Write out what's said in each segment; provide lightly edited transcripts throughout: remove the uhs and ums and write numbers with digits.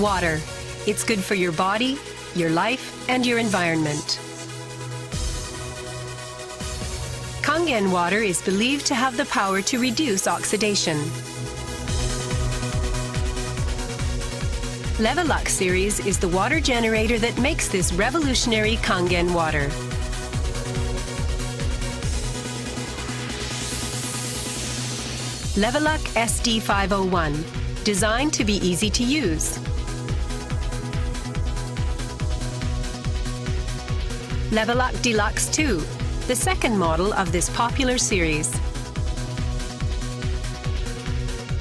Water. It's good for your body, your life, and your environment. Kangen water is believed to have the power to reduce oxidation. Levelux series is the water generator that makes this revolutionary Kangen water. Levelux SD501, designed to be easy to use. Levelux Deluxe 2, the second model of this popular series.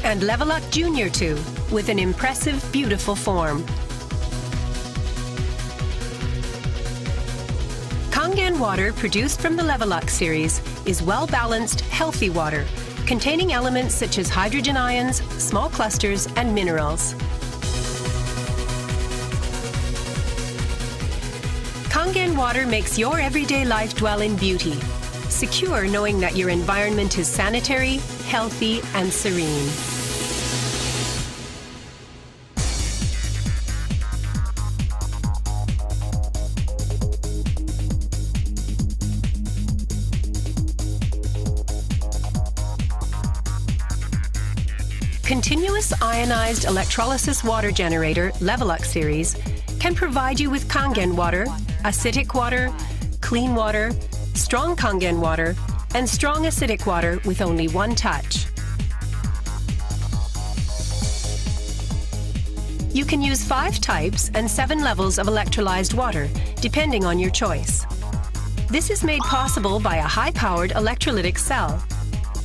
And Levelux Junior 2, with an impressive, beautiful form. Kangen water produced from the Levelux series is well-balanced, healthy water, containing elements such as hydrogen ions, small clusters, and minerals. Kangen water makes your everyday life dwell in beauty, secure knowing that your environment is sanitary, healthy, and serene. Continuous ionized electrolysis water generator Levelux series can provide you with Kangen water, acidic water, clean water, strong Kangen water, and strong acidic water with only one touch. You can use 5 types and 7 levels of electrolyzed water, depending on your choice. This is made possible by a high-powered electrolytic cell.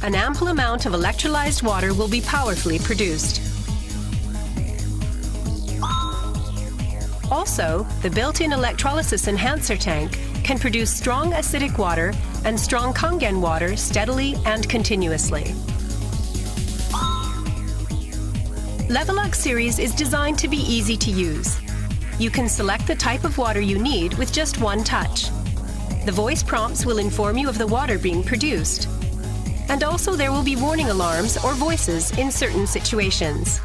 An ample amount of electrolyzed water will be powerfully produced. Also, the built-in electrolysis enhancer tank can produce strong acidic water and strong Kangen water steadily and continuously. Levelux series is designed to be easy to use. You can select the type of water you need with just one touch. The voice prompts will inform you of the water being produced. And also there will be warning alarms or voices in certain situations.